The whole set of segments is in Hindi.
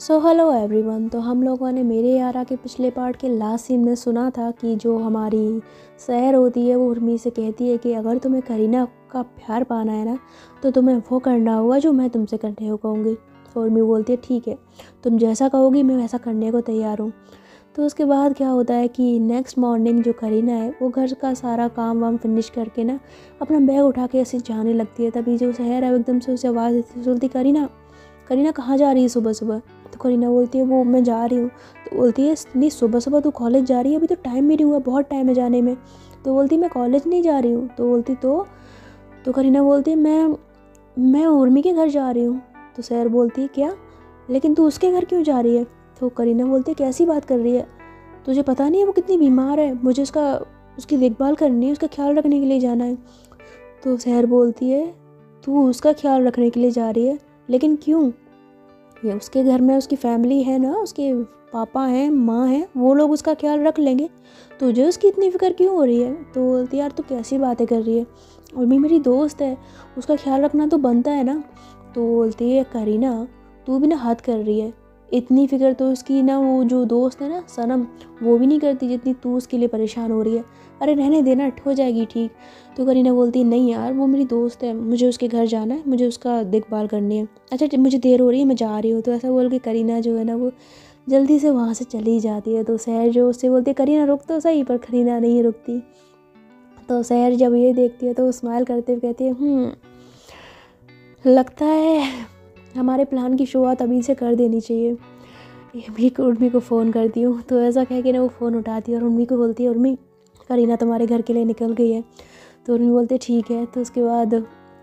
So hello everyone. तो हम लोगों ने मेरे यारा के पिछले पार्ट के लास्ट सीन में सुना था कि जो हमारी सहर होती है वो उर्मी से कहती है कि अगर तुम्हें करीना का प्यार पाना है ना तो तुम्हें वो करना होगा जो मैं तुमसे करने को कहूँगी। तो उर्मी बोलती है ठीक है, तुम जैसा कहोगी मैं वैसा करने को तैयार हूँ। तो उसके बाद क्या होता है कि नेक्स्ट मॉर्निंग जो करीना है वो घर का सारा काम वाम फिनिश करके ना अपना बैग उठा के ऐसे जाने लगती है। तभी जो सहर है वो एकदम से उसे आवाज़ देती है, बोलती करीना करीना कहाँ जा रही है सुबह सुबह। तो करीना बोलती है वो मैं जा रही हूँ। तो बोलती है नहीं सुबह सुबह तू कॉलेज जा रही है, अभी तो टाइम भी नहीं हुआ, बहुत टाइम है जाने में। तो बोलती मैं कॉलेज नहीं जा रही हूँ। तो बोलती तो करीना बोलती है मैं उर्मी के घर जा रही हूँ। तो सहर बोलती है क्या, लेकिन तू उसके घर क्यों जा रही है। तो करीना बोलती है कैसी बात कर रही है, तुझे पता नहीं है वो कितनी बीमार है, मुझे उसकी देखभाल करनी है, उसका ख्याल रखने के लिए जाना है। तो सहर बोलती है तू उसका ख्याल रखने के लिए जा रही है, लेकिन क्यों, ये उसके घर में उसकी फैमिली है ना, उसके पापा हैं माँ हैं, वो लोग उसका ख्याल रख लेंगे, तुझे उसकी इतनी फिक्र क्यों हो रही है। तो बोलती यार तू कैसी बातें कर रही है, और भी मेरी दोस्त है, उसका ख्याल रखना तो बनता है ना। तो बोलती है करीना तू भी ना हद कर रही है, इतनी फिक्र तो उसकी ना वो जो दोस्त है ना सनम वो भी नहीं करती जितनी तू उसके लिए परेशान हो रही है। अरे रहने देना, हो जाएगी ठीक। तो करीना बोलती है नहीं यार वो मेरी दोस्त है, मुझे उसके घर जाना है, मुझे उसका देखभाल करनी है, अच्छा मुझे देर हो रही है मैं जा रही हूँ। तो ऐसा बोल के करीना जो है ना वो जल्दी से वहाँ से चली जाती है। तो सहर जो उससे बोलती है करीना रुक तो सही, पर करीना नहीं रुकती। तो सहर जब ये देखती है तो वो स्माइल करते हुए कहती है लगता है हमारे प्लान की शुरुआत अभी से कर देनी चाहिए। भी उर्मी को फ़ोन करती हूँ। तो ऐसा कह के ना वो फ़ोन उठाती है और उर्मी को बोलती है उर्मी करीना तुम्हारे घर के लिए निकल गई है। तो उर्मी बोलते ठीक है। तो उसके बाद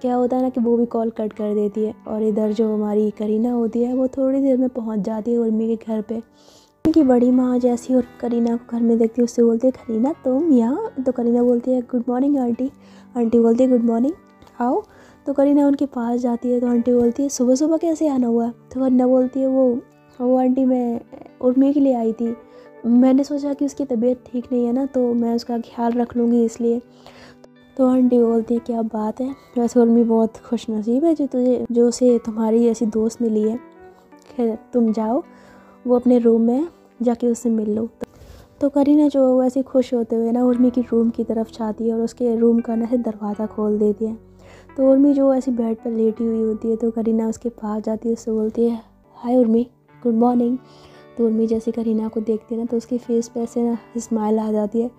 क्या होता है ना कि वो भी कॉल कट कर देती है और इधर जो हमारी करीना होती है वो थोड़ी देर में पहुँच जाती है उर्मी के घर पे। उनकी बड़ी माँ जैसी और करीना को घर में देखती है उससे बोलती है करीना तुम यहाँ। तो करीना बोलती है गुड मॉर्निंग आंटी। आंटी बोलती है गुड मॉर्निंग, आओ। तो करीना उनके पास जाती है। तो आंटी बोलती है सुबह सुबह कैसे आना हुआ। तो करीना बोलती है वो आंटी मैं उर्मी के लिए आई थी, मैंने सोचा कि उसकी तबीयत ठीक नहीं है ना तो मैं उसका ख्याल रख लूँगी इसलिए। तो आंटी बोलती है क्या बात है, वैसे उर्मी बहुत खुश नसीब है जो उसे तुम्हारी ऐसी दोस्त मिली है। खैर तुम जाओ, वो अपने रूम में जाके उससे मिल लो। तो करीना जो वैसे खुश होते हुए ना उर्मी की रूम की तरफ जाती है और उसके रूम का ना दरवाज़ा खोल देती है। तो उर्मी जो ऐसी बेड पर लेटी हुई होती है तो करीना उसके पास जाती है, उससे बोलती है हाय उर्मी गुड मॉर्निंग। तो उर्मी जैसे करीना को देखती है ना तो उसके फेस पे ऐसे ना स्माइल आ जाती है,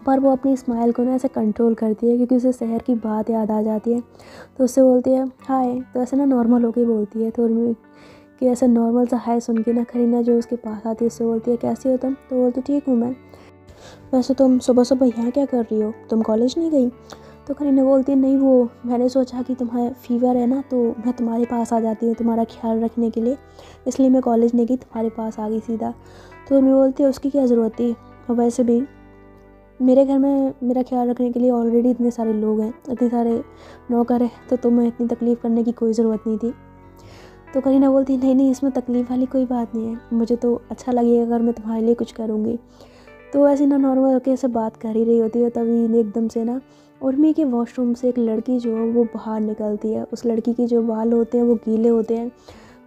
पर वो अपनी स्माइल को ना ऐसे कंट्रोल करती है क्योंकि उसे शहर की बात याद आ जाती है। तो उससे बोलती है हाय, तो ऐसे ना नॉर्मल होके बोलती है। तो उर्मी कि ऐसा नॉर्मल सा हाय सुन के ना करीना जो उसके पास आती है उससे बोलती है कैसी हो तुम। तो बोलती ठीक हूँ मैं, वैसे तुम सुबह सुबह यहाँ क्या कर रही हो, तुम कॉलेज नहीं गई। तो करीना बोलती है नहीं वो मैंने सोचा कि तुम्हारा फीवर है ना तो मैं तुम्हारे पास आ जाती हूँ तुम्हारा ख्याल रखने के लिए, इसलिए मैं कॉलेज नहीं गई, तुम्हारे पास आ गई सीधा। तो मैं बोलती है उसकी क्या ज़रूरत थी, और वैसे भी मेरे घर में मेरा ख्याल रखने के लिए ऑलरेडी इतने सारे लोग हैं, इतने सारे नौकर हैं, तो तुम्हें इतनी तकलीफ़ करने की कोई ज़रूरत नहीं थी। तो करीना बोलती नहीं नहीं इसमें तकलीफ़ वाली कोई बात नहीं है, मुझे तो अच्छा लगेगा अगर मैं तुम्हारे लिए कुछ करूँगी। तो ऐसे ना नॉर्मल होकर ऐसे बात कर ही रही होती है तभी एकदम से ना उर्मी के वॉशरूम से एक लड़की जो है वो बाहर निकलती है। उस लड़की के जो बाल होते हैं वो गीले होते हैं,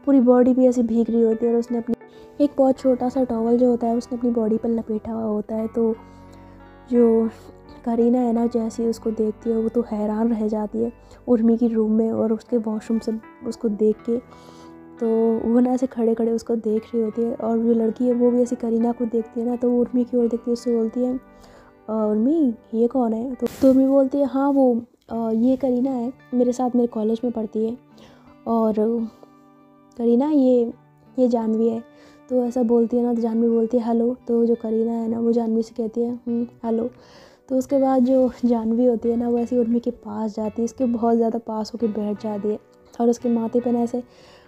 पूरी बॉडी भी ऐसी भीग रही होती है और उसने अपनी एक बहुत छोटा सा टॉवल जो होता है उसने अपनी बॉडी पर लपेटा हुआ होता है। तो जो करीना है ना जैसे ही उसको देखती है वो तो हैरान रह जाती है उर्मी की रूम में और उसके वॉशरूम से उसको देख के। तो वो ना ऐसे खड़े खड़े उसको देख रही होती है और जो लड़की है वो भी ऐसे करीना को देखती है ना तो वो उर्मी की ओर देखती है, उससे बोलती है उर्मी ये कौन है। तो उर्मी बोलती है हाँ वो ये करीना है, मेरे साथ मेरे कॉलेज में पढ़ती है, और करीना ये जानवी है। तो ऐसा बोलती है ना तो जानवी बोलती है हेलो। तो जो करीना है ना वो जानवी से कहती है हेलो। तो उसके बाद जो जानवी होती है ना वो ऐसी उर्मी के पास जाती है, इसके बहुत ज़्यादा पास होकर बैठ जाती है और उसके माथे पे ना ऐसे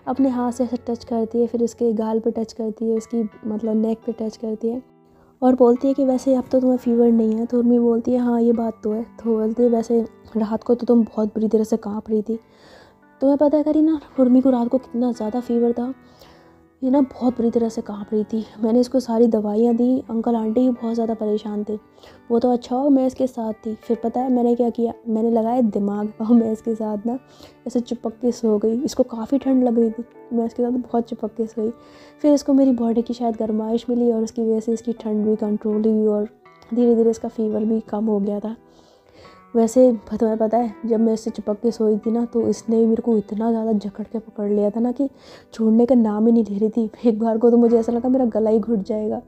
अपने हाथ से ऐसे टच करती है, फिर उसके गाल पे टच करती है, उसकी मतलब नेक पे टच करती है और बोलती है कि वैसे अब तो तुम्हें फ़ीवर नहीं है। तो उर्मी बोलती है हाँ ये बात तो है। तो बोलती है वैसे रात को तो तुम बहुत बुरी तरह से काँप रही थी। तुम्हें पता है करीना उर्मी को रात को कितना ज़्यादा फ़ीवर था, ये ना बहुत बुरी तरह से काँप रही थी। मैंने इसको सारी दवाइयाँ दी, अंकल आंटी भी बहुत ज़्यादा परेशान थे। वो तो अच्छा हो मैं इसके साथ थी। फिर पता है मैंने क्या किया, मैंने लगाया दिमाग और मैं इसके साथ ना ऐसे चिपक के सो गई। इसको काफ़ी ठंड लग रही थी, मैं इसके साथ बहुत चिपक के सोई। फिर इसको मेरी बॉडी की शायद गर्माइश मिली और उसकी वजह से इसकी ठंड भी कंट्रोल हुई और धीरे धीरे इसका फ़ीवर भी कम हो गया था। वैसे तुम्हें पता है, जब मैं इससे चिपक के सोई थी ना, तो इसने मेरे को इतना ज़्यादा जकड़ के पकड़ लिया था ना कि छोड़ने का नाम ही नहीं ले रही थी। एक बार को तो मुझे ऐसा लगा मेरा गला ही घुट जाएगा।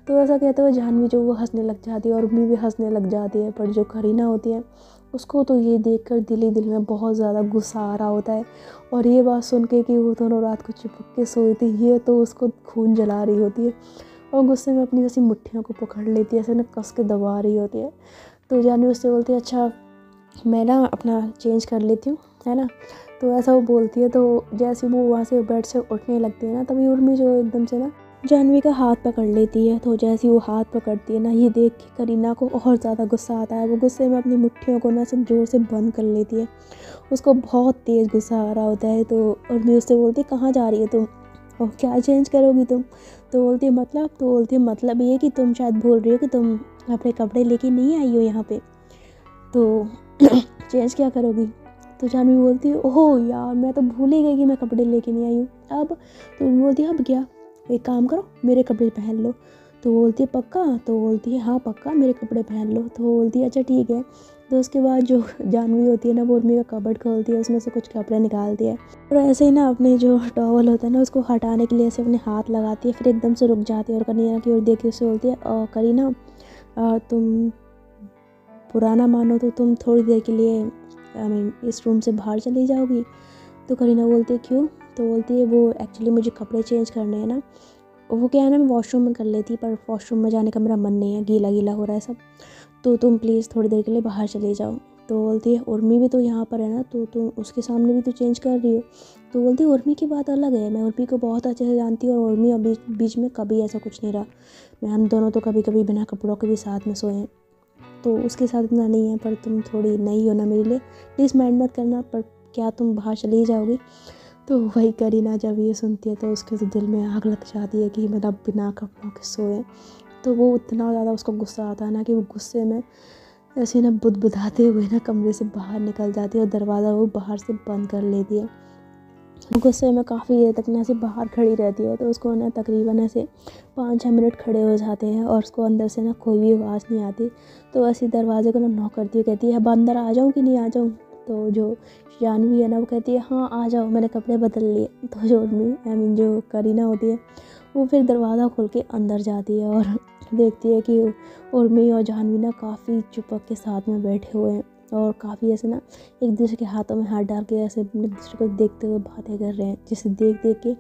तो ऐसा कहते हुए जानवी जो वो हंसने लग जाती है और उम्मी भी हंसने लग जाती है। पर जो करीना होती है उसको तो ये देखकर दिल ही दिल में बहुत ज़्यादा गुस्सा आ रहा होता है। और ये बात सुन के कि वो दोनों रात को चिपक के सोई थी, ये तो उसको खून जला रही होती है और गुस्से में अपनी वैसी मुट्ठियों को पकड़ लेती है, ऐसे ना कस के दबा रही होती है। तो जानवी उससे बोलती है अच्छा मैं ना अपना चेंज कर लेती हूँ, है ना। तो ऐसा वो बोलती है। तो जैसे वो वहाँ से बेड से उठने लगती है ना, तभी उर्मी जो एकदम से ना जानवी का हाथ पकड़ लेती है। तो जैसे वो हाथ पकड़ती है ना, ये देख के करीना को और ज़्यादा गुस्सा आता है। वो गुस्से में अपनी मुट्ठियों को ना सब ज़ोर से बंद कर लेती है। उसको बहुत तेज़ गुस्सा आ रहा होता है। तो उर्मी उससे बोलती है कहाँ जा रही है तुम और क्या चेंज करोगी तुम। तो बोलती है मतलब, तो बोलती है मतलब ये कि तुम शायद बोल रही हो कि तुम अपने कपड़े लेके नहीं आई हो यहाँ पे, तो चेंज क्या करोगी। तो जानवी बोलती है ओहो यार मैं तो भूल ही गई कि मैं कपड़े लेके नहीं आई हूँ अब। तो बोलती है अब क्या, एक काम करो मेरे कपड़े पहन लो। तो बोलती है पक्का। तो बोलती है हाँ पक्का मेरे कपड़े पहन लो। तो बोलती है अच्छा ठीक है। तो उसके बाद जो जानवी होती है ना, वो उर्मी का कबर्ड खोलती है, उसमें से कुछ कपड़े निकालती है और ऐसे ही ना अपने जो टॉवल होता है ना उसको हटाने के लिए ऐसे अपने हाथ लगाती है। फिर एकदम से रुक जाती है और करीना की ओर देख के उससे बोलती है करीना तुम पुराना मानो तो तुम थोड़ी देर के लिए इस रूम से बाहर चली जाओगी। तो करीना बोलती है क्यों। तो बोलती है वो एक्चुअली मुझे कपड़े चेंज करने हैं ना, वो क्या है ना मैं वॉशरूम में कर लेती, पर वॉशरूम में जाने का मेरा मन नहीं है, गीला गीला हो रहा है सब, तो तुम प्लीज़ थोड़ी देर के लिए बाहर चली जाओ। तो बोलती है उर्मी भी तो यहाँ पर है ना, तो तुम उसके सामने भी तो चेंज कर रही हो। तो बोलती है उर्मी की बात अलग है, मैं उर्मी को बहुत अच्छे से जानती हूँ और उर्मी अभी बीच में कभी ऐसा कुछ नहीं रहा। मैं हम दोनों तो कभी कभी बिना कपड़ों के भी साथ में सोए हैं, तो उसके साथ इतना नहीं है। पर तुम थोड़ी नई हो ना मेरे लिए, प्लीज़ माइंड मत करना, पर क्या तुम बाहर चली जाओगी। तो वही करीना जब ये सुनती है तो उसके तो दिल में आग लग जाती है कि मतलब बिना कपड़ों के सोए। तो वो इतना ज़्यादा उसको गुस्सा आता है ना कि वो गुस्से में ऐसे ना बुदबुदाते हुए ना कमरे से बाहर निकल जाती है और दरवाज़ा वो बाहर से बंद कर लेती है। गुस्से में काफ़ी देर तक ना ऐसे बाहर खड़ी रहती है। तो उसको ना तकरीबन ऐसे 5-6 मिनट खड़े हो जाते हैं और उसको अंदर से ना कोई भी आवाज़ नहीं आती। तो ऐसे दरवाजे को ना नॉक करती है, कहती है अब अंदर आ जाऊँ कि नहीं आ जाऊँ। तो जो जानवी है ना वो कहती है हाँ आ जाओ, मैंने कपड़े बदल लिए। तो जो जो करीना होती है वो फिर दरवाज़ा खोल के अंदर जाती है और देखती है कि उर्मी और जानवी ना काफ़ी चिपक के साथ में बैठे हुए हैं और काफ़ी ऐसे ना एक दूसरे के हाथों में हाथ डाल के ऐसे एक दूसरे को देखते हुए बातें कर रहे हैं, जिसे देख देख के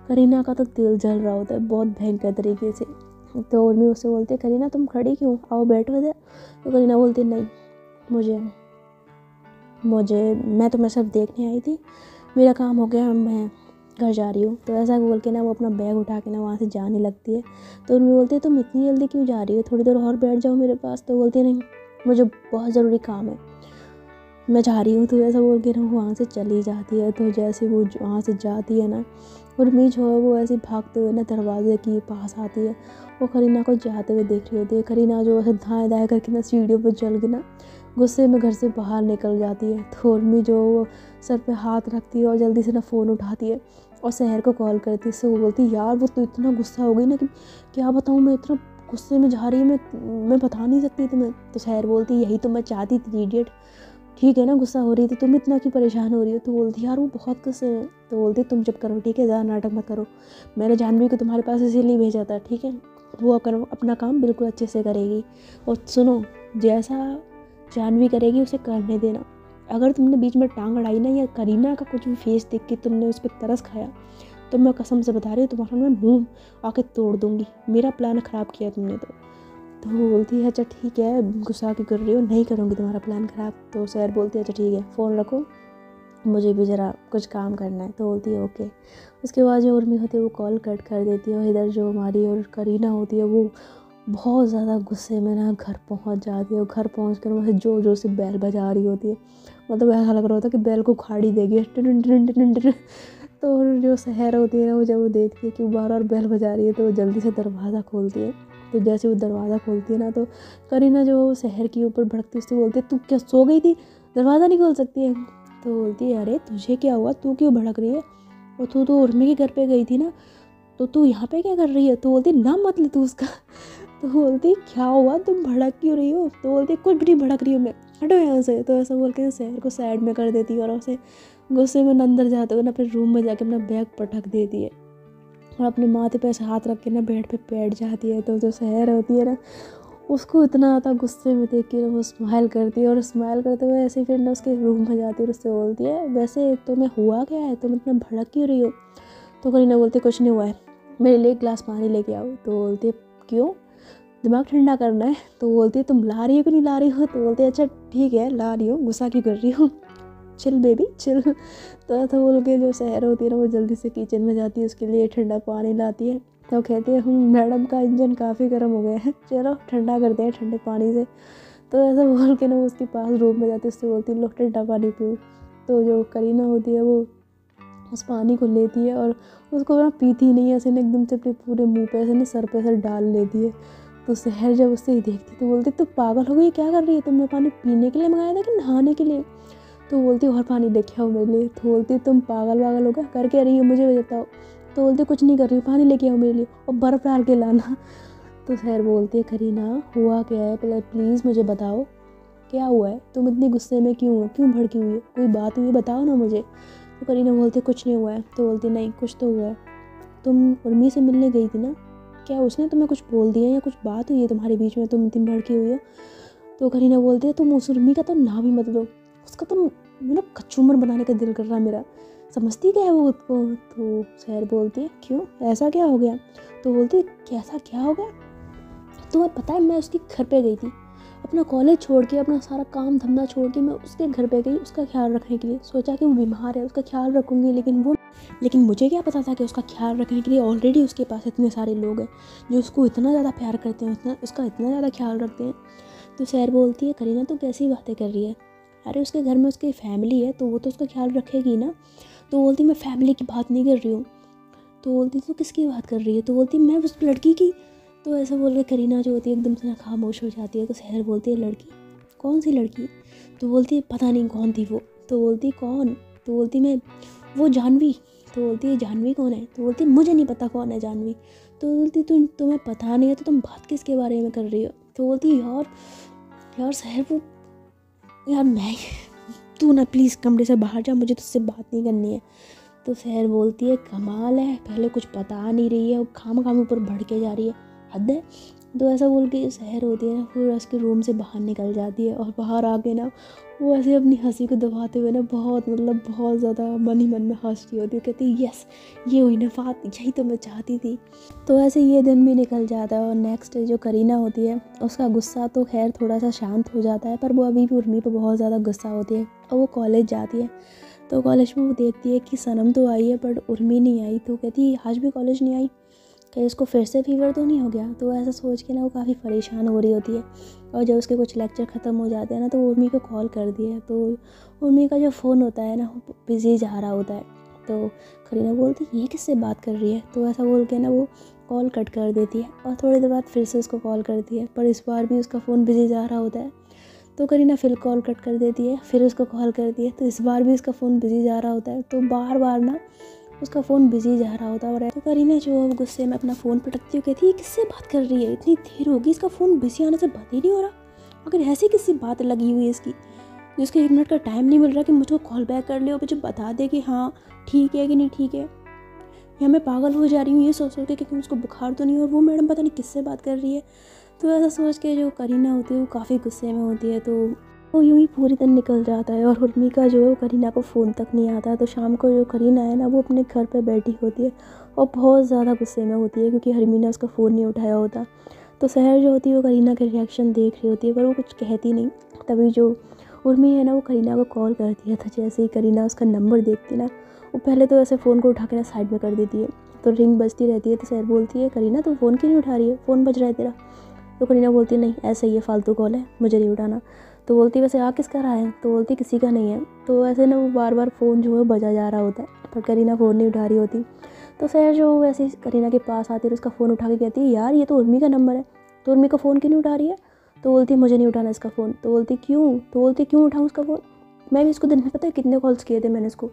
करीना का तो दिल जल रहा होता है बहुत भयंकर तरीके से। तो उर्मी उससे बोलती है करीना तुम खड़ी क्यों, आओ बैठो इधर। तो करीना बोलती है नहीं, मुझे मुझे मैं तुम्हें सिर्फ देखने आई थी, मेरा काम हो गया, मैं घर जा रही हूँ। तो ऐसा बोल के ना वो अपना बैग उठा के ना वहाँ से जाने लगती है। तो उर्मी बोलती है तुम इतनी जल्दी क्यों जा रही हो, थोड़ी देर और बैठ जाओ मेरे पास। तो बोलती है नहीं, मुझे बहुत ज़रूरी काम है, मैं जा रही हूँ। तो ऐसा बोल के ना वो वहाँ से चली जाती है। तो जैसे वो वहाँ से जाती है ना, उर्मी जो है वो ऐसे भागते हुए ना दरवाजे के पास आती है। वो करीना को जाते हुए देख रही होती है। करीना जो ऐसे दाएं दाएं करके ना सीढ़ियों पर चल के ना गुस्से में घर से बाहर निकल जाती है। तो उर्मी जो वो सर पे हाथ रखती है और जल्दी से ना फ़ोन उठाती है और शहर को कॉल करती है। उससे वो बोलती है यार वो तो इतना गुस्सा हो गई ना कि क्या बताऊँ, मैं इतना गुस्से में जा रही है, मैं बता नहीं सकती तुम्हें। तो शहर बोलती यही तो मैं चाहती थी इडियट, ठीक है ना गुस्सा हो रही थी, तुम इतना क्यों परेशान हो रही हो। तो बोलती यार वो बहुत गुस्से में। तो बोलती तुम चुप करो ठीक है, ज़्यादा नाटक मत करो, मैंने जानवी को तुम्हारे पास इसीलिए भेजा था, ठीक है, वो अपना काम बिल्कुल अच्छे से करेगी। और सुनो, जैसा जानवी करेगी उसे करने देना, अगर तुमने बीच में टांग अड़ाई ना या करीना का कुछ भी फेस देख के तुमने उस पर तरस खाया तो मैं कसम से बता रही हूँ तुम्हारा मैं मुँह आके तोड़ दूँगी, मेरा प्लान ख़राब किया तुमने तो वो बोलती है अच्छा ठीक है, गुस्सा क्यों कर रही हो, नहीं करूँगी तुम्हारा प्लान ख़राब। तो सैर बोलती है अच्छा ठीक है फ़ोन रखो, मुझे भी ज़रा कुछ काम करना है। तो बोलती है ओके। उसके बाद जो उर्मी होती है वो कॉल कट कर देती है और इधर जो हमारी और करीना होती है वो बहुत ज़्यादा गुस्से में ना घर पहुंच जाती है। और घर पहुंच कर वह ज़ोर ज़ोर से बैल बजा रही होती है, मतलब ऐसा लग रहा होता है कि बैल को उखाड़ ही देगी। तो जो सहर होती है ना, वो जब वो देखती है कि वो बार बार बेल बजा रही है तो वो जल्दी से दरवाज़ा खोलती है। तो जैसे वो दरवाज़ा खोलती है ना, तो करीना जो सहर के ऊपर भड़कती है उससे बोलती है, तू क्या सो गई थी, दरवाज़ा नहीं खोल सकती है। तो बोलती है, अरे तुझे क्या हुआ, तू क्यों भड़क रही है, और तू तो उर्मी के घर पे गई थी ना, तो तू यहाँ पे क्या कर रही है। तो बोलती, नाम मत ले तू उसका। तो बोलती, क्या हुआ, तुम भड़क क्यों रही हो। तो बोलती, कुछ भी नहीं भड़क रही हूँ मैं, हटो यहाँ से। तो ऐसा बोल के सहर को साइड में कर देती है और उसे गुस्से में अंदर जाते हुए ना अपने रूम में जाके अपना बैग पटक देती है और अपने माथे पे ऐसे हाथ रख के ना बेड पे बैठ जाती है। तो जो सहर होती है ना, उसको इतना ज़्यादा गुस्से में देख के वो स्माइल करती है और स्माइल करते हुए ऐसे फिर ना उसके रूम में जाती है और उससे बोलती है, वैसे तुम्हें हुआ क्या है, तुम इतना भड़क क्यों रही हो। तो करीना बोलती, कुछ नहीं हुआ है, मेरे लिए एक गिलास पानी लेके आओ। तो बोलती है, क्यों, दिमाग ठंडा करना है। तो बोलती है, तुम ला रही हो कि नहीं ला रही हो। तो बोलती है, अच्छा ठीक है ला रही हूँ, गुस्सा क्यों कर रही हो, चिल बेबी चिल। तो ऐसा बोल के जो सहर होती है ना, वो जल्दी से किचन में जाती है, उसके लिए ठंडा पानी लाती है। तो कहती है, मैडम का इंजन काफ़ी गर्म हो गया है, चलो ठंडा करते हैं ठंडे पानी से। तो ऐसा बोल के ना वो उसके पास रूम में जाती है, उससे बोलती है, लो ठंडा पानी पियो। तो जो करीना होती है वो उस पानी को लेती है और उसको ना पीती नहीं है, ऐसे ना एकदम से अपने पूरे मुंह पे ऐसे ना सर पे ऐसे डाल लेती है। तो सहर जब उससे ही देखती तो बोलती, तू पागल हो गई, क्या कर रही है, तुमने पानी पीने के लिए मंगाया था कि नहाने के लिए। तो बोलती, और पानी लेके आओ मेरे लिए। तो बोलती, तुम पागल वागल हो गया, कर क्या रही हो, मुझे बताओ। तो बोलती, कुछ नहीं कर रही हूँ, पानी लेके आओ मेरे लिए और बर्फ़ डाल के लाना। तो सहर बोलती है, करीना हुआ क्या है, पहले प्लीज़ मुझे बताओ क्या हुआ है, तुम इतनी गुस्से में क्यों हो, क्यों भड़की हुई है, कोई बात हुई बताओ ना मुझे। तो करीना बोलती, कुछ नहीं हुआ है। तो बोलती, नहीं कुछ तो हुआ है, तुम उर्मी से मिलने गई थी ना, क्या उसने तुम्हें कुछ बोल दिया या कुछ बात हुई है तुम्हारे बीच में, तुम इतनी भड़की हुई हो। तो करीना बोलती है, तुम उस उर्मी का तो नाम ही मत लो, उसका तो मतलब कचूमर बनाने का दिल कर रहा मेरा, समझती क्या है वो खुद को। तो सहर बोलती है, क्यों ऐसा क्या हो गया। तो बोलती है, कैसा क्या हो गया, तुम्हें पता है मैं उसके घर पे गई थी, अपना कॉलेज छोड़ के, अपना सारा काम धंधा छोड़ के मैं उसके घर पे गई उसका ख्याल रखने के लिए, सोचा कि वो बीमार है उसका ख्याल रखूँगी, लेकिन मुझे क्या पता था कि उसका ख्याल रखने के लिए ऑलरेडी उसके पास इतने सारे लोग हैं जो उसको इतना ज़्यादा प्यार करते हैं, उसका इतना ज़्यादा ख्याल रखते हैं। तो सहर बोलती है, करीना तू कैसी बातें कर रही है, अरे उसके घर में उसकी फैमिली है तो वो तो उसका ख्याल रखेगी ना। तो बोलती, मैं फैमिली की बात नहीं कर रही हूँ। तो बोलती, तो किसकी बात कर रही है। तो बोलती, मैं उस लड़की की। तो ऐसा बोल के करीना जो होती है एकदम से खामोश हो जाती है। तो सहर बोलती है, लड़की, कौन सी लड़की। तो बोलती है, पता नहीं कौन थी वो। तो बोलती, कौन। तो बोलती, मैं वो जानवी। तो बोलती है, जानवी कौन है। तो बोलती, मुझे नहीं पता कौन है जानवी। तो बोलती, तुम्हें पता नहीं है तो तुम बात किसके बारे में कर रही हो। तो बोलती, यार सहर वो, यार मैं, तू ना प्लीज़ कमरे से बाहर जा, मुझे तुझसे बात नहीं करनी है। तो सहर बोलती है, कमाल है, पहले कुछ बता नहीं रही है और खाम ऊपर बढ़ के जा रही है, हद है। तो ऐसा बोल के सहर होती है ना, फिर उसके रूम से बाहर निकल जाती है और बाहर आके ना वो ऐसे अपनी हंसी को दबाते हुए ना बहुत ज़्यादा मन ही मन में हंस रही होती है, कहती है, यस ये हुई ना बात, यही तो मैं चाहती थी। तो ऐसे ये दिन भी निकल जाता है और नेक्स्ट जो करीना होती है उसका गुस्सा तो खैर थोड़ा सा शांत हो जाता है, पर वो अभी भी उर्मी पर बहुत ज़्यादा गुस्सा होती है और वो कॉलेज जाती है। तो कॉलेज में वो देखती है कि सनम तो आई है पर उर्मी नहीं आई। तो कहती है, आज भी कॉलेज नहीं आई, कहीं इसको फिर से फीवर तो नहीं हो गया। तो ऐसा सोच के ना वो काफ़ी परेशान हो रही होती है और जब उसके कुछ लेक्चर ख़त्म हो जाते हैं ना तो उर्मी को कॉल कर दिया। तो उर्मी का जो फ़ोन होता है ना वो बिज़ी जा रहा होता है। तो करीना बोलती, ये किससे बात कर रही है। तो ऐसा बोल के ना वो कॉल कट कर देती है और थोड़ी देर बाद फिर से उसको कॉल करती है, पर इस बार भी उसका फ़ोन बिज़ी जा रहा होता है। तो करीना फिर कॉल कट कर देती है, फिर उसको कॉल करती है, तो इस बार भी उसका फ़ोन बिज़ी जा रहा होता है। तो बार बार ना उसका फ़ोन बिज़ी जा रहा होता है। तो करीना जो गुस्से में अपना फ़ोन पटकती हुई कहती है, किससे बात कर रही है, इतनी देर होगी, इसका फ़ोन बिज़ी आने से बंद ही नहीं हो रहा, अगर ऐसी किसी बात लगी हुई है इसकी, जिसके 1 मिनट का टाइम नहीं मिल रहा कि मुझको कॉल बैक कर ले और मुझे बता दे कि हाँ ठीक है कि नहीं ठीक है, या मैं पागल हो जा रही हूँ ये सोच के कि उसको बुखार तो नहीं, और वो मैडम पता नहीं किससे बात कर रही है। तो ऐसा सोच के जो करीना होती है वो काफ़ी गुस्से में होती है। तो वो यूं ही पूरी दिन निकल जाता है और उर्मी का जो है वो करीना को फ़ोन तक नहीं आता। तो शाम को जो करीना है ना वो अपने घर पे बैठी होती है और बहुत ज़्यादा गुस्से में होती है क्योंकि हरमी ने उसका फ़ोन नहीं उठाया होता। तो सहर जो होती है वो करीना के रिएक्शन देख रही होती है पर वो कुछ कहती नहीं। तभी जो उर्मी है ना वो करीना को कॉल करती है। तो जैसे ही करीना उसका नंबर देखती ना वो पहले तो ऐसे फ़ोन को उठा के ना साइड में कर देती है। तो रिंग बजती रहती है। तो सहर बोलती है, करीना तू फ़ोन क्यों नहीं उठा रही है, फ़ोन बज रहा है तेरा। तो करीना बोलती है, नहीं ऐसे ही है, फालतू कॉल है, मुझे नहीं उठाना। तो बोलती वैसे आ किसका रहा है? तो बोलती किसी का नहीं है। तो ऐसे ना वो बार बार फ़ोन जो है बजा जा रहा होता है, पर करीना फ़ोन नहीं उठा रही होती। तो सहर जो ऐसे ही करीना के पास आती है और उसका फ़ोन उठा के कहती है यार ये तो उर्मी का नंबर है, तो उर्मी का फ़ोन क्यों नहीं उठा रही है? तो बोलती मुझे नहीं उठाना इसका फ़ोन। तो बोलती क्यों? तो बोलती क्यों उठाऊँ उसका फ़ोन? मैं भी इसको दिन में पता है कितने कॉल्स किए थे मैंने इसको,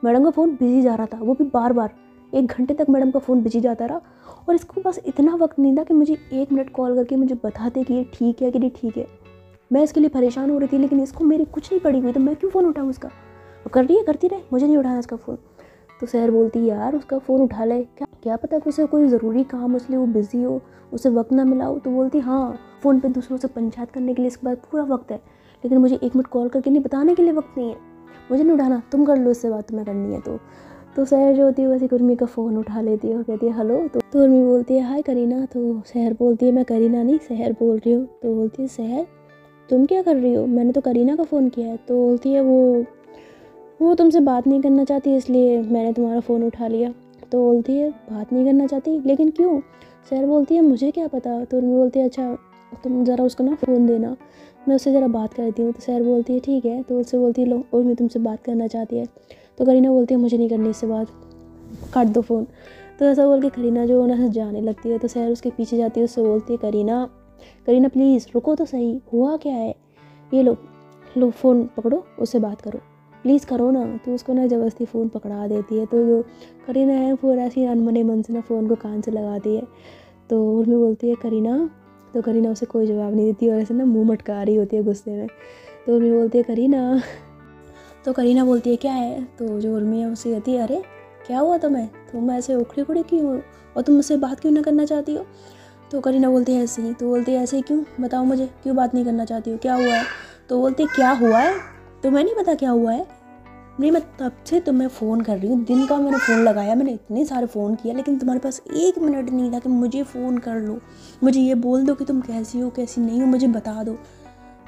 मैडम का फ़ोन बिजी जा रहा था, वो भी बार बार 1 घंटे तक मैडम का फ़ोन बिजी जाता रहा, और इसको बस इतना वक्त नहीं था कि मुझे 1 मिनट कॉल करके मुझे बताते कि ये ठीक है कि नहीं ठीक है। मैं इसके लिए परेशान हो रही थी, लेकिन इसको मेरी कुछ नहीं पड़ी हुई, तो मैं क्यों फ़ोन उठाऊँ उसका? वो कर रही है, करती रहे, मुझे नहीं उठाना इसका फ़ोन। तो सहर बोलती यार उसका फ़ोन उठा ले, क्या पता कि उसे कोई ज़रूरी काम, इसलिए वो बिज़ी हो, उसे वक्त ना मिला हो। तो बोलती हाँ, फ़ोन पे दूसरों से पंचायत करने के लिए इसके बाद पूरा वक्त है, लेकिन मुझे 1 मिनट कॉल करके नहीं बताने के लिए वक्त नहीं है, मुझे नहीं उठाना, तुम कर लो इससे बात, तुम्हें करनी है। तो सहर जो होती है वैसे उर्मी का फ़ोन उठा लेती है और कहती है हेलो। तो उर्मी बोलती है हाय करीना। तो सहर बोलती है मैं करीना नहीं, सहर बोल रही हूँ। तो बोलती है सहर तुम क्या कर रही हो? मैंने तो करीना का फ़ोन किया है। तो बोलती है वो तुमसे बात नहीं करना चाहती, इसलिए मैंने तुम्हारा फ़ोन उठा लिया। तो बोलती है बात नहीं करना चाहती, लेकिन क्यों? सहर बोलती है मुझे क्या पता। तो उर्मी बोलती है अच्छा तुम ज़रा उसको ना फ़ोन देना, मैं उससे ज़रा बात करती हूँ। तो सहर बोलती है ठीक है। तो उससे बोलती है लो उर्मी तुमसे बात करना चाहती है। तो करीना बोलती है मुझे नहीं करनी इससे बात, काट दो फ़ोन। तो ऐसा बोल के करीना जो है ना जाने लगती है। तो सहर उसके पीछे जाती है, उससे बोलती है करीना प्लीज़ रुको तो सही, हुआ क्या है? ये लो फ़ोन पकड़ो, उससे बात करो, प्लीज़ करो ना। तो उसको ना ज़बरदस्ती फ़ोन पकड़ा देती है। तो जो करीना है वो ऐसी अनमने मन से ना फ़ोन को कान से लगाती है। तो उर्मी बोलती है करीना। तो करीना उसे कोई जवाब नहीं देती और ऐसे ना मुँह मटका रही होती है गुस्से में। तो उर्मी बोलती है करीना। तो करीना बोलती है क्या है? तो जो उर्मी है उससे कहती है अरे क्या हुआ तुम्हें, तुम ऐसे उखड़ी उखड़ी क्यों हो, और तुम मुझसे बात क्यों ना करना चाहती हो? तो करीना बोलती है ऐसे ही। तो बोलती है ऐसे ही क्यों, बताओ मुझे, क्यों बात नहीं करना चाहती हो, क्या हुआ है? तो बोलती है क्या हुआ है, तुम्हें नहीं पता क्या हुआ है? नहीं, मैं तब से तुम्हें फ़ोन कर रही हूँ, दिन का मैंने फ़ोन लगाया, मैंने इतने सारे फ़ोन किया, लेकिन तुम्हारे पास 1 मिनट नहीं था कि मुझे फ़ोन कर लो, मुझे ये बोल दो कि तुम कैसी हो कैसी नहीं हो, मुझे बता दो।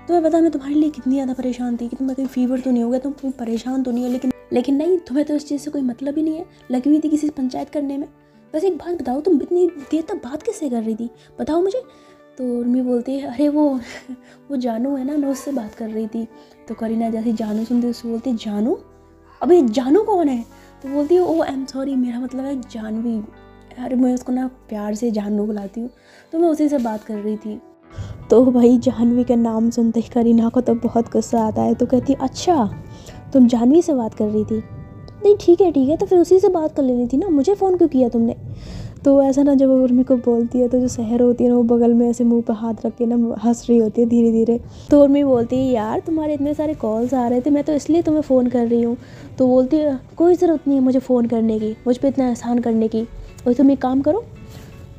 तुम्हें पता मैं तुम्हारे लिए कितनी ज़्यादा परेशान थी कि तुम्हें कहीं फीवर तो नहीं हो गया, तुम कहीं परेशान तो नहीं हो, लेकिन नहीं, तुम्हें तो इस चीज़ से कोई मतलब ही नहीं है, लगी हुई थी किसी से पंचायत करने में। बस एक बात बताओ, तुम इतनी देर तक बात किससे कर रही थी, बताओ मुझे। तो उर्मी बोलती है अरे वो जानू है ना, मैं उससे बात कर रही थी। तो करीना जैसे जानू सुनती उससे बोलती है जानू, अबे जानू कौन है? तो बोलती है ओ आई एम सॉरी, मेरा मतलब है जानवी। अरे मैं उसको ना प्यार से जानू बुलाती हूँ, तो मैं उसी से बात कर रही थी। तो भाई जानवी का नाम सुनते ही करीना को तो बहुत गुस्सा आता है। तो कहती है अच्छा तुम जानवी से बात कर रही थी, नहीं ठीक है, तो फिर उसी से बात कर लेनी थी ना, मुझे फ़ोन क्यों किया तुमने? तो ऐसा ना जब वो उर्मी को बोलती है तो जो सहर होती है ना वो बगल में ऐसे मुंह पे हाथ रख के ना हंस रही होती है धीरे धीरे। तो उर्मी बोलती है यार तुम्हारे इतने सारे कॉल्स आ रहे थे, मैं तो इसलिए तुम्हें फ़ोन कर रही हूँ। तो बोलती है कोई ज़रूरत नहीं है मुझे फ़ोन करने की, मुझ पर इतना एहसान करने की, और तुम एक काम करो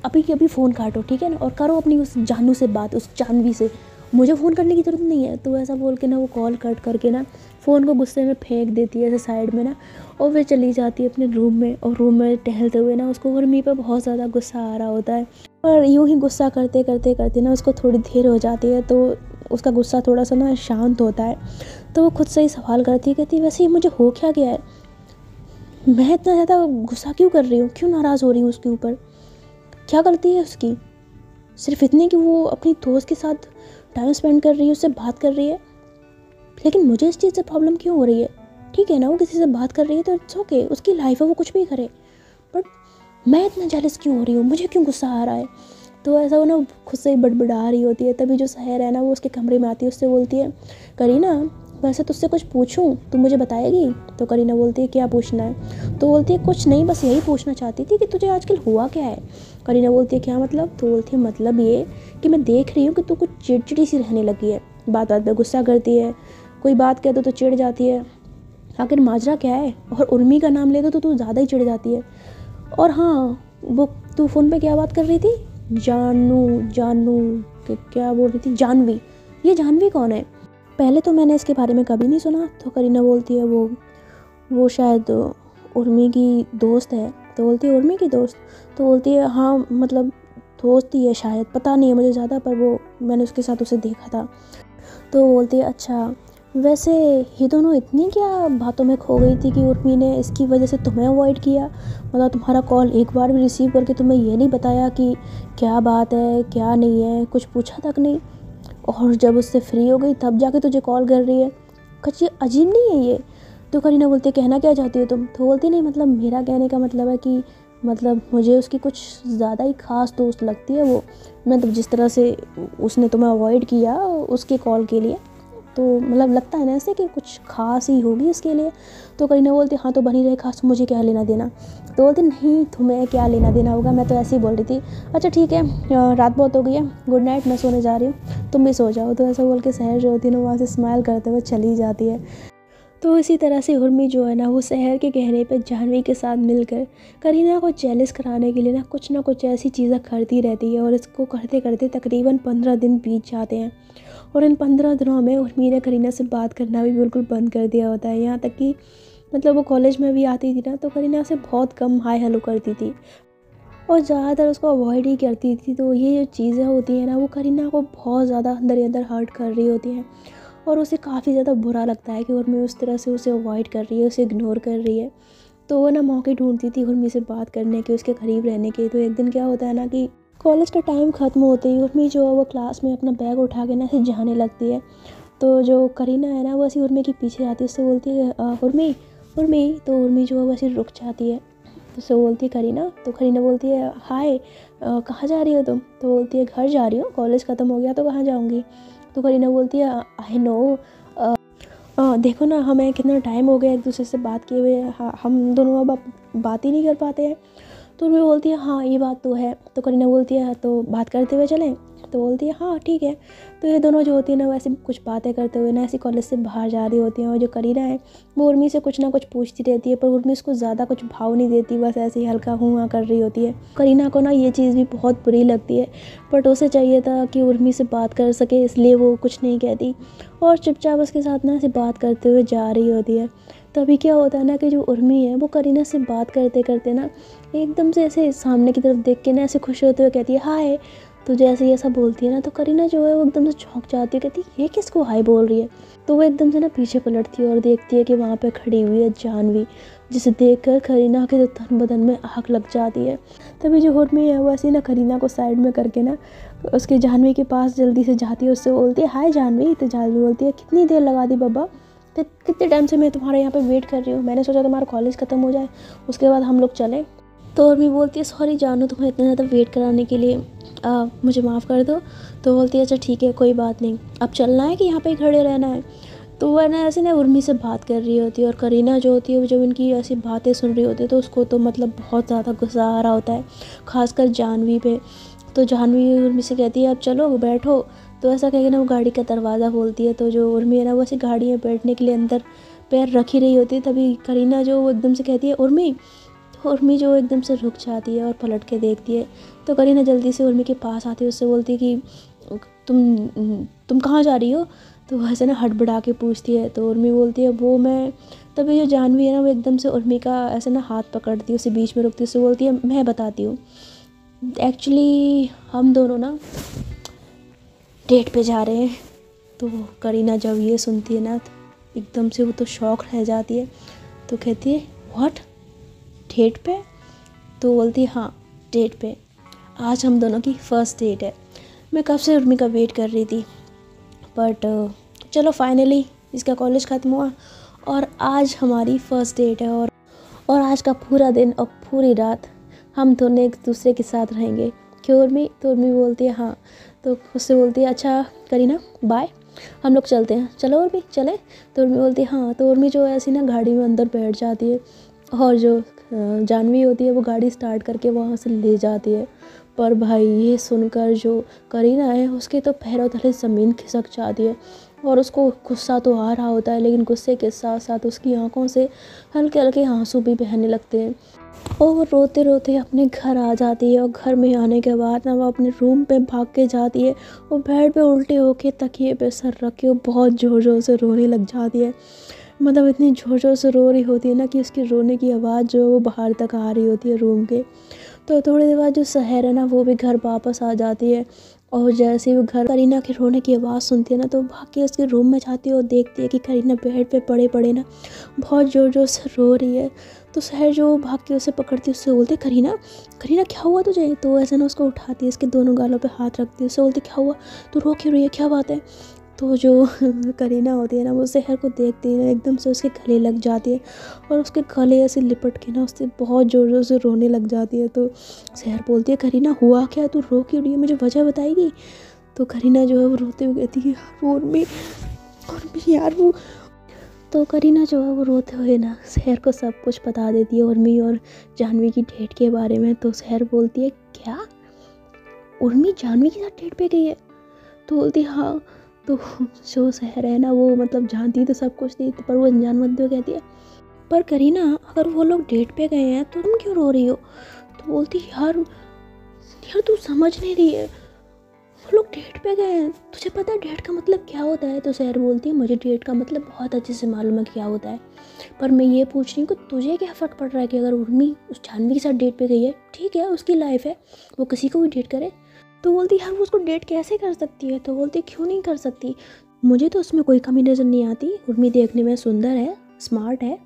अभी के अभी फ़ोन काटो ठीक है ना, और करो अपनी उस जानू से बात, उस जानवी से, मुझे फ़ोन करने की ज़रूरत नहीं है। तो ऐसा बोल के ना वो कॉल कट करके ना फ़ोन को गुस्से में फेंक देती है ऐसे साइड में ना, और फिर चली जाती है अपने रूम में। और रूम में टहलते हुए ना उसको उर्मी पे बहुत ज़्यादा गुस्सा आ रहा होता है, और यूँ ही गुस्सा करते करते करते ना उसको थोड़ी देर हो जाती है, तो उसका गुस्सा थोड़ा सा ना शांत होता है। तो वो खुद से ही सवाल करती है, कहती है वैसे ये मुझे हो क्या गया है, मैं इतना ज़्यादा गुस्सा क्यों कर रही हूँ, क्यों नाराज़ हो रही हूँ उसके ऊपर, क्या गलती है उसकी, सिर्फ इतनी कि वो अपनी दोस्त के साथ टाइम स्पेंड कर रही है, उससे बात कर रही है, लेकिन मुझे इस चीज़ से प्रॉब्लम क्यों हो रही है? ठीक है ना, वो किसी से बात कर रही है तो इट्स ओके, उसकी लाइफ है, वो कुछ भी करे, बट मैं इतना जेलस क्यों हो रही हूँ, मुझे क्यों गुस्सा आ रहा है? तो ऐसा वो ना खुद से ही बड़बड़ा रही होती है। तभी जो सहर है ना वो उसके कमरे में आती है, उससे बोलती है करीना वैसे तुझसे कुछ पूछूं, तू मुझे बताएगी? तो करीना बोलती है क्या पूछना है? तो बोलती है कुछ नहीं, बस यही पूछना चाहती थी कि तुझे आजकल हुआ क्या है। करीना बोलती है क्या मतलब? तो बोलती है मतलब ये कि मैं देख रही हूँ कि तू कुछ चिड़चिड़ी सी रहने लगी है, बात बात पर गुस्सा करती है, कोई बात कह दो तो चिढ़ जाती है, आखिर माजरा क्या है? और उर्मी का नाम ले दो तो तू ज़्यादा ही चिढ़ जाती है। और हाँ, वो तू फ़ोन पे क्या बात कर रही थी? जानू क्या बोल रही थी? जानवी। ये जानवी कौन है? पहले तो मैंने इसके बारे में कभी नहीं सुना। तो करीना बोलती है वो शायद उर्मी की दोस्त है। तो बोलती है उर्मी की दोस्त? तो बोलती है हाँ मतलब दोस्त ही है शायद, पता नहीं है मुझे ज़्यादा, पर वो मैंने उसके साथ उसे देखा था। तो बोलती है अच्छा वैसे ये दोनों इतनी क्या बातों में खो गई थी कि उर्मी ने इसकी वजह से तुम्हें अवॉइड किया, मतलब तुम्हारा कॉल एक बार भी रिसीव करके तुम्हें ये नहीं बताया कि क्या बात है क्या नहीं है, कुछ पूछा तक नहीं। और जब उससे फ्री हो गई तब जाके तुझे कॉल कर रही है। कच्ची अजीब नहीं है ये? तो करीना बोलती है कहना क्या चाहती हो तुम? तो बोलती नहीं मतलब मेरा कहने का मतलब है कि मतलब मुझे उसकी कुछ ज़्यादा ही ख़ास दोस्त लगती है वो, मतलब जिस तरह से उसने तुम्हें अवॉइड किया उसके कॉल के लिए, तो मतलब लगता है ना ऐसे कि कुछ ख़ास ही होगी उसके लिए। तो करीना बोलती हाँ तो बनी रहे खास, मुझे क्या लेना देना। तो बोलती नहीं तुम्हें क्या लेना देना होगा, मैं तो ऐसे ही बोल रही थी। अच्छा ठीक है, रात बहुत हो गई है, गुड नाइट, मैं सोने जा रही हूँ, तुम भी सो जाओ। तो ऐसा बोल के सहर जो होती है ना वहाँ से स्माइल करते हुए चली जाती है। तो इसी तरह से उर्मी जो है ना वो शहर के कहने पे जाह्नवी के साथ मिलकर करीना को जेलस कराने के लिए ना कुछ ऐसी चीज़ें करती रहती है, और इसको करते करते तकरीबन 15 दिन बीत जाते हैं। और इन 15 दिनों में उर्मी ने करीना से बात करना भी बिल्कुल बंद कर दिया होता है। यहाँ तक कि मतलब वो कॉलेज में भी आती थी ना तो करीना से बहुत कम हाय हेलो करती थी और ज़्यादातर उसको अवॉइड ही करती थी। तो ये जो चीज़ें होती हैं ना वो करीना को बहुत ज़्यादा अंदर ही अंदर हर्ट कर रही होती हैं, और उसे काफ़ी ज़्यादा बुरा लगता है कि उर्मी उस तरह से उसे अवॉइड कर रही है, उसे इग्नोर कर रही है। तो वो ना मौके ढूंढती थी उर्मी से बात करने के, उसके करीब रहने के। तो एक दिन क्या होता है ना कि कॉलेज का टाइम ख़त्म होते ही उर्मी जो है वो क्लास में अपना बैग उठा के ना ऐसे जाने लगती है। तो जो करीना है ना वो ऐसी उर्मी के पीछे आती है, उससे बोलती है उर्मी उर्मी। तो उर्मी जो है वो ऐसे रुक जाती है, तो उससे बोलती है करीना। तो करीना बोलती है हाय कहाँ जा रही हो तुम? तो बोलती है घर जा रही हूँ, कॉलेज ख़त्म हो गया तो कहाँ जाऊँगी। तो करीना बोलती है आई नो, देखो ना हमें कितना टाइम हो गया एक दूसरे से बात किए हुए, हम दोनों अब बात ही नहीं कर पाते हैं। तो उर्मी बोलती है हाँ ये बात तो है। तो करीना बोलती है तो बात करते हुए चलें? तो बोलती है हाँ ठीक है। तो ये दोनों जो होती है ना वैसे कुछ बातें करते हुए ना ऐसी कॉलेज से बाहर जा रही होती हैं, और जो करीना है वो उर्मी से कुछ ना कुछ पूछती रहती है, पर उर्मी उसको ज़्यादा कुछ भाव नहीं देती, बस ऐसे ही हल्का हुआ हाँ कर रही होती है। करीना को ना ये चीज़ भी बहुत बुरी लगती है, बट उसे चाहिए था कि उर्मी से बात कर सके, इसलिए वो कुछ नहीं कहती और चुपचाप उसके साथ ना ऐसे बात करते हुए जा रही होती है। तभी क्या होता है ना कि जो उर्मी है वो करीना से बात करते करते ना एकदम से ऐसे सामने की तरफ देख के ना ऐसे खुश होते हुए कहती है हाय। तो जैसे ही ऐसा बोलती है ना तो करीना जो है वो एकदम से चौंक जाती है, कहती है ये किसको हाय बोल रही है। तो वो एकदम से ना पीछे पलटती है और देखती है कि वहाँ पे खड़ी हुई है जाह्नवी, जिसे देखकर करीना के तो तन बदन में आग लग जाती है। तभी जो उर्मी है वो ऐसी ना करीना को साइड में करके ना उसके जाह्नवी के पास जल्दी से जाती है, उससे बोलती है हाय जाह्नवी। तो जाह्नवी बोलती है कितनी देर लगा दी बाबा, कितने टाइम से मैं तुम्हारे यहाँ पे वेट कर रही हूँ, मैंने सोचा तुम्हारा कॉलेज ख़त्म हो जाए उसके बाद हम लोग चलें। तो उर्मी बोलती है सॉरी जानू तुम्हें इतना ज़्यादा वेट कराने के लिए, मुझे माफ़ कर दो। तो बोलती है अच्छा ठीक है कोई बात नहीं, अब चलना है कि यहाँ पे ही खड़े रहना है। तो वह ना ऐसे ना उर्मी से बात कर रही होती है, और करीना जो होती है वो जब इनकी ऐसी बातें सुन रही होती है तो उसको तो मतलब बहुत ज़्यादा गुस्सा आ रहा होता है, खासकर जाह्नवी पे। तो जाह्नवी उर्मी से कहती है अब चलो बैठो। तो ऐसा कह के ना वो गाड़ी का दरवाज़ा खोलती है। तो जो उर्मी है ना वो ऐसी गाड़ी में बैठने के लिए अंदर पैर रख ही रही होती है, तभी करीना जो वो एकदम से कहती है उर्मी। तो उर्मी जो एकदम से रुक जाती है और पलट के देखती है। तो करीना जल्दी से उर्मी के पास आती है, उससे बोलती है कि तुम कहाँ जा रही हो? तो वो ऐसे ना हड़बड़ा के पूछती है। तो उर्मी बोलती है वो मैं। तभी जो जाह्नवी है ना वो एकदम से उर्मी का ऐसे ना हाथ पकड़ती है, उसे बीच में रोकती है, उससे बोलती है मैं बताती हूँ, एक्चुअली हम दोनों ना डेट पे जा रहे हैं। तो करीना जब ये सुनती है ना तो एकदम से वो तो शॉक रह जाती है। तो कहती है व्हाट, डेट पे? तो बोलती है हाँ डेट पे, आज हम दोनों की फ़र्स्ट डेट है। मैं कब से उर्मी का वेट कर रही थी, बट चलो फाइनली इसका कॉलेज ख़त्म हुआ और आज हमारी फ़र्स्ट डेट है। और आज का पूरा दिन और पूरी रात हम दोनों एक दूसरे के साथ रहेंगे, क्यों उर्मी? तो उर्मी बोलती है हाँ। तो उससे बोलती है अच्छा करीना बाय, हम लोग चलते हैं, चलो उर्मी चले। तो उर्मी बोलती है हाँ। तो उर्मी जो है ऐसी ना गाड़ी में अंदर बैठ जाती है, और जो जाह्नवी होती है वो गाड़ी स्टार्ट करके वहाँ से ले जाती है। पर भाई ये सुनकर जो करीना है उसके तो पैरों तले ज़मीन खिसक जाती है, और उसको गुस्सा तो आ रहा होता है लेकिन गुस्से के साथ साथ उसकी आंखों से हल्के हल्के आंसू भी बहने लगते हैं, और वो रोते रोते अपने घर आ जाती है। और घर में आने के बाद ना वो अपने रूम पे भाग के जाती है, वो बेड पे उल्टे होके तकिए पे सर रख के वो बहुत ज़ोर ज़ोर से रोने लग जाती है। मतलब इतनी ज़ोर ज़ोर से रो रही होती है ना कि उसकी रोने की आवाज़ जो है वो बाहर तक आ रही होती है रूम के। तो थोड़ी देर बाद जो सहर है ना वो भी घर वापस आ जाती है, और जैसे ही वो घर करीना के रोने की आवाज़ सुनती है ना, तो भाग के उसके रूम में जाती है और देखती है कि करीना बेड पे पड़े पड़े ना बहुत ज़ोर ज़ोर से रो रही है। तो सहर जो भाग के उसे पकड़ती है, उससे बोलती, करीना करीना क्या हुआ तुझे? तो ऐसे ना उसको उठाती है, इसके दोनों गालों पे हाथ रखती है, उससे बोलती, क्या हुआ, तू रो क्यों रही है, क्या बात है? तो जो करीना होती है ना, वो सहर को देखती है, एकदम से उसके गले लग जाती है और उसके गले ऐसे लिपट के ना उससे बहुत ज़ोर ज़ोर से रोने लग जाती है। तो सहर बोलती है, करीना हुआ क्या, तू रो क्यों रही है, मुझे वजह बताएगी? तो करीना जो है वो रोते हुए कहती है, यार वो उर्मी यार वो। तो करीना जो है वो रोते हुए ना सहर को सब कुछ बता देती है उर्मी और जाह्नवी की डेट के बारे में। तो सहर बोलती है, क्या उर्मी जाह्नवी के साथ डेट पे गई है? तो बोलती है, हाँ। तो जो सहर है ना, वो मतलब जानती तो सब कुछ थी, पर वो अनजान बनते हुए कहती है, पर करीना अगर वो लोग डेट पे गए हैं तो तुम क्यों रो रही हो? तो बोलती, यार यार तू समझ नहीं रही है, वो लोग डेट पे गए हैं, तुझे पता है डेट का मतलब क्या होता है? तो सहर बोलती है, मुझे डेट का मतलब बहुत अच्छे से मालूम है क्या होता है, पर मैं ये पूछ रही हूँ कि तुझे क्या फ़र्क पड़ रहा है कि अगर उर्मी उस जाह्नवी के साथ डेट पे गई है, ठीक है उसकी लाइफ है, वो किसी को भी डेट करे। तो बोलती, यार वो उसको डेट कैसे कर सकती है? तो बोलती, क्यों नहीं कर सकती, मुझे तो उसमें कोई कमी नज़र नहीं आती, उर्मी देखने में सुंदर है, स्मार्ट है,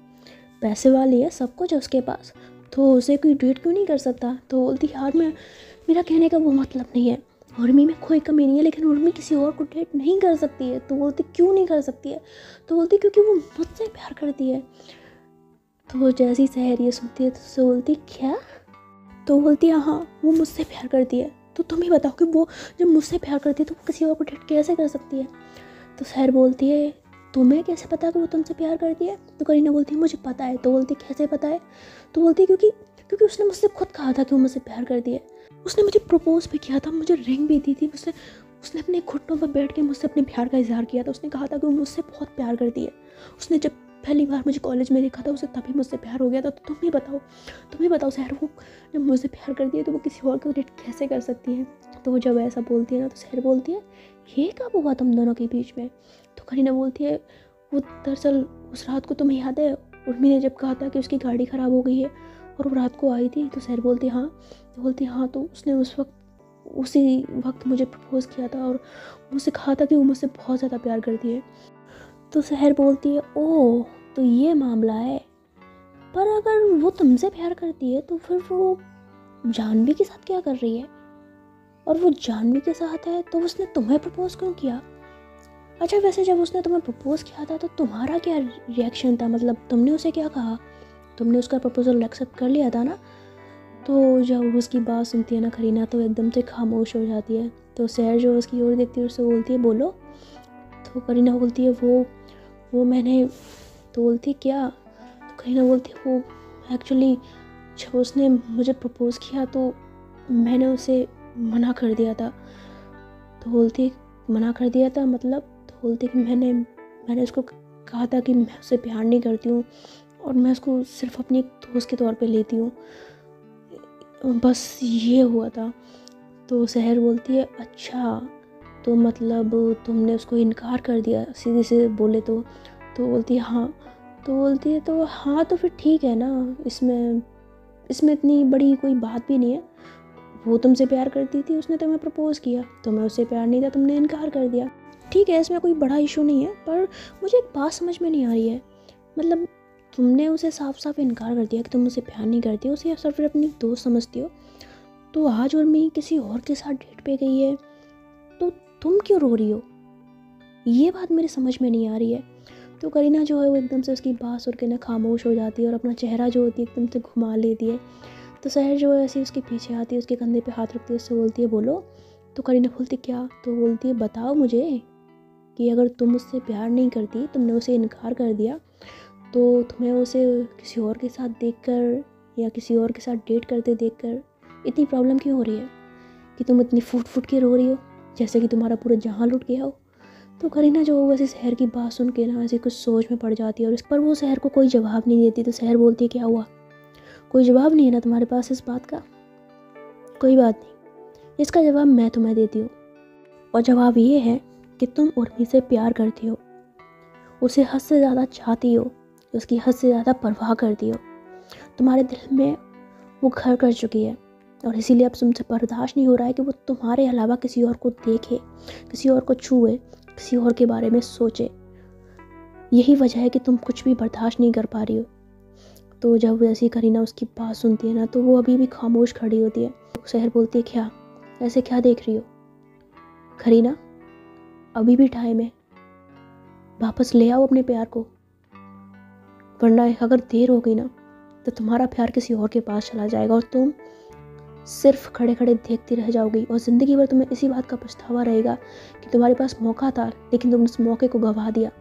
पैसे वाली है, सब कुछ है उसके पास, तो उसे कोई डेट क्यों नहीं कर सकता? तो बोलती, यार मेरा कहने का वो मतलब नहीं है, उर्मी में कोई कमी नहीं है, लेकिन उर्मी किसी और को डेट नहीं कर सकती है। तो बोलती, क्यों नहीं कर सकती है? तो बोलती, क्योंकि वो मुझसे प्यार करती है। तो वो जैसी सहर ये सुनती है तो उससे बोलती, क्या? तो बोलती है, हाँ वो मुझसे प्यार करती है। तो तुम ही बताओ कि वो जब मुझसे प्यार करती है तो वो किसी और को डेट कैसे कर सकती है? तो सहर बोलती है, तुम्हें कैसे पता कि वो तुमसे प्यार करती है? तो करीना बोलती है, मुझे पता है। तो बोलती, कैसे पता है? तो बोलती, क्योंकि क्योंकि उसने मुझसे खुद कहा था कि वो मुझसे प्यार करती है, उसने मुझे प्रपोज भी किया था, मुझे रिंग भी दी थी, उसने उसने अपने घुटनों पर बैठ के मुझसे अपने प्यार का इजहार किया था, उसने कहा था कि वो मुझसे बहुत प्यार करती है, उसने जब पहली बार मुझे कॉलेज में देखा था उसे तभी मुझसे प्यार हो गया था। तो तुम ही बताओ सहर, वो जब मुझसे प्यार करती है तो वो किसी और को डेट कैसे कर सकती है? तो वो जब ऐसा बोलती है ना, तो सहर बोलती है, ये कब हुआ तुम दोनों के बीच में? तो करीना बोलती है, वो दरअसल उस रात को तुम्हें याद है उर्मी ने जब कहा था कि उसकी गाड़ी ख़राब हो गई है और वो रात को आई थी? तो सहर बोलती, हाँ। तो बोलती, हाँ तो उसने उसी वक्त मुझे प्रपोज़ किया था और मुझसे कहा था कि वो मुझसे बहुत ज़्यादा प्यार करती है। तो सहर बोलती है, ओह तो ये मामला है, पर अगर वो तुमसे प्यार करती है तो फिर वो जाह्नवी के साथ क्या कर रही है? और वो जाह्नवी के साथ है तो उसने तुम्हें प्रपोज़ क्यों किया? अच्छा वैसे जब उसने तुम्हें प्रपोज़ किया था तो तुम्हारा क्या रिएक्शन था, मतलब तुमने उसे क्या कहा? तुमने उसका प्रपोज़ल एक्सेप्ट कर लिया था ना? तो जब उसकी बात सुनती है ना करीना, तो एकदम से खामोश हो जाती है। तो सहर जो उसकी ओर देखती है उससे बोलती है, बोलो। तो करीना बोलती है, वो मैंने। तो बोलती, क्या? तो करीना बोलती है, वो एक्चुअली जब उसने मुझे प्रपोज़ किया तो मैंने उसे मना कर दिया था। तो बोलती, मना कर दिया था मतलब? तो बोलती कि मैंने उसको कहा था कि मैं उससे प्यार नहीं करती हूँ और मैं उसको सिर्फ अपनी दोस्त के तौर पे लेती हूँ, बस ये हुआ था। तो सहर बोलती है, अच्छा तो मतलब तुमने उसको इनकार कर दिया सीधे से बोले तो? तो बोलती है, हाँ। तो बोलती है, तो हाँ तो फिर ठीक है ना, इसमें इतनी बड़ी कोई बात भी नहीं है, वो तुमसे प्यार करती थी, उसने तुम्हें प्रपोज़ किया, तुम्हें उससे प्यार नहीं था, तुमने इनकार कर दिया, ठीक है इसमें कोई बड़ा इशू नहीं है। पर मुझे एक बात समझ में नहीं आ रही है, मतलब तुमने उसे साफ साफ इनकार कर दिया कि तुम उसे प्यार नहीं करती हो, उसे सिर्फ अपनी दोस्त समझती हो, तो आज और मैं किसी और के साथ डेट पे गई है तो तुम क्यों रो रही हो? ये बात मेरे समझ में नहीं आ रही है। तो करीना जो है वो एकदम से उसकी बात सुन के ना खामोश हो जाती है और अपना चेहरा जो होती है एकदम से घुमा लेती है। तो सहर जो है ऐसे उसके पीछे आती है, उसके कंधे पे हाथ रखती है, उससे बोलती है, बोलो। तो करीना बोलती, क्या? तो बोलती है, बताओ मुझे कि अगर तुम उससे प्यार नहीं करती, तुमने उसे इनकार कर दिया, तो तुम्हें उसे किसी और के साथ देखकर या किसी और के साथ डेट करते देखकर इतनी प्रॉब्लम क्यों हो रही है कि तुम इतनी फूट फूट के रो रही हो जैसे कि तुम्हारा पूरा जहां लुट गया हो? तो करीना जो वैसे सहर की बात सुन के ना ऐसे कुछ सोच में पड़ जाती है और इस पर वो सहर को कोई जवाब नहीं देती। तो सहर बोलती है, क्या हुआ, कोई जवाब नहीं है ना तुम्हारे पास इस बात का? कोई बात नहीं, इसका जवाब मैं तुम्हें देती हूँ, और जवाब ये है कि तुम उर्मी से प्यार करती हो, उसे हद से ज़्यादा चाहती हो, उसकी हद से ज़्यादा परवाह करती हो, तुम्हारे दिल में वो घर कर चुकी है, और इसीलिए अब तुमसे बर्दाश्त नहीं हो रहा है कि वो तुम्हारे अलावा किसी और को देखे, किसी और को छुए, किसी और के बारे में सोचे। यही वजह है कि तुम कुछ भी बर्दाश्त नहीं कर पा रही हो। तो जब ऐसी करीना उसकी बात सुनती है ना, तो वो अभी भी खामोश खड़ी होती है। सहर बोलती है, क्या ऐसे क्या देख रही हो करीना, अभी भी टाइम है, वापस ले आओ अपने प्यार को, वरना अगर देर हो गई ना तो तुम्हारा प्यार किसी और के पास चला जाएगा और तुम सिर्फ खड़े खड़े देखती रह जाओगी और ज़िंदगी भर तुम्हें इसी बात का पछतावा रहेगा कि तुम्हारे पास मौका था लेकिन तुम उस मौके को गंवा दिया।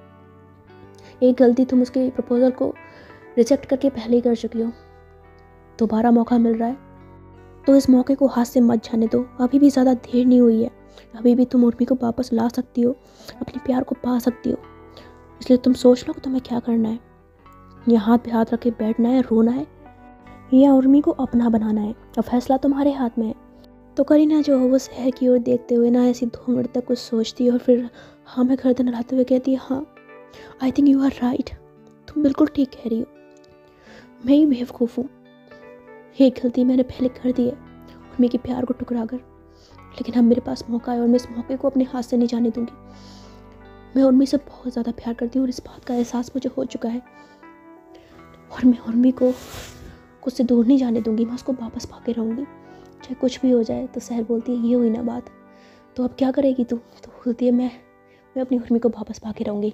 एक गलती तुम उसके प्रपोजल को रिजेक्ट करके पहले ही कर चुकी हो, दोबारा मौका मिल रहा है तो इस मौके को हाथ से मत जाने दो। अभी भी ज़्यादा देर नहीं हुई है, अभी भी तुम उर्मी को वापस ला सकती हो, अपने प्यार को पा सकती हो। इसलिए तुम सोच लो कि तुम्हें क्या करना है, या हाथ पे हाथ रख के बैठना है, रोना है, या उर्मी को अपना बनाना है। और फैसला तुम्हारे हाथ में है। तो करीना जो है वो शहर की ओर देखते हुए ना ऐसी 2 मिनट तक कुछ सोचती है और फिर हाँ में गर्दन हिलाते हुए कहती है, हाँ I think you are right, तुम बिल्कुल ठीक कह रही हो, मैं ही बेवकूफ़ हूँ, ये गलती मैंने पहले कर दी है उर्मी के प्यार को ठुकरा कर। लेकिन अब मेरे पास मौका है और मैं इस मौके को अपने हाथ से नहीं जाने दूंगी। मैं उर्मी से बहुत ज़्यादा प्यार करती हूँ और इस बात का एहसास मुझे हो चुका है और मैं उर्मी को खुद से दूर नहीं जाने दूंगी, मैं उसको वापस पाके रहूँगी चाहे कुछ भी हो जाए। तो सहर बोलती है, ये हुई ना बात, तो अब क्या करेगी तू? तो बोलती है, मैं अपनी उर्मी को वापस पाके रहूँगी,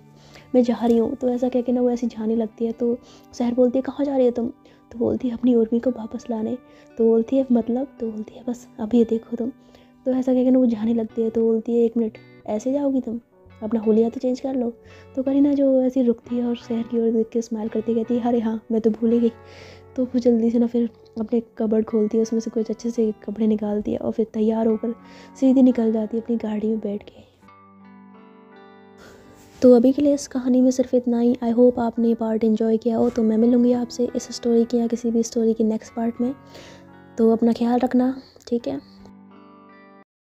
मैं जा रही हूँ। तो ऐसा कह के ना वो ऐसी जाने लगती है। तो सहर बोलती है, कहाँ जा रही हो तुम? तो बोलती है, अपनी उर्मी को वापस लाने। तो बोलती है, मतलब? तो बोलती है, बस अभी ये देखो तुम। तो ऐसा कह के ना वो जाने लगती है। तो बोलती है, 1 मिनट, ऐसे जाओगी तुम? अपना हुलिया तो चेंज कर लो। तो करीना जो ऐसी रुकती है और शहर की ओर देख के स्माइल करती कहती है, अरे हाँ मैं तो भूल ही गई। तो वो जल्दी से ना फिर अपने कबर्ड खोलती है, उसमें से कुछ अच्छे से कपड़े निकालती है और फिर तैयार होकर सीधी निकल जाती है अपनी गाड़ी में बैठ के। तो अभी के लिए इस कहानी में सिर्फ इतना ही। आई होप आपने ये पार्ट एंजॉय किया हो। तो मैं मिलूँगी आपसे इस स्टोरी की या किसी भी स्टोरी की नेक्स्ट पार्ट में। तो अपना ख्याल रखना, ठीक है।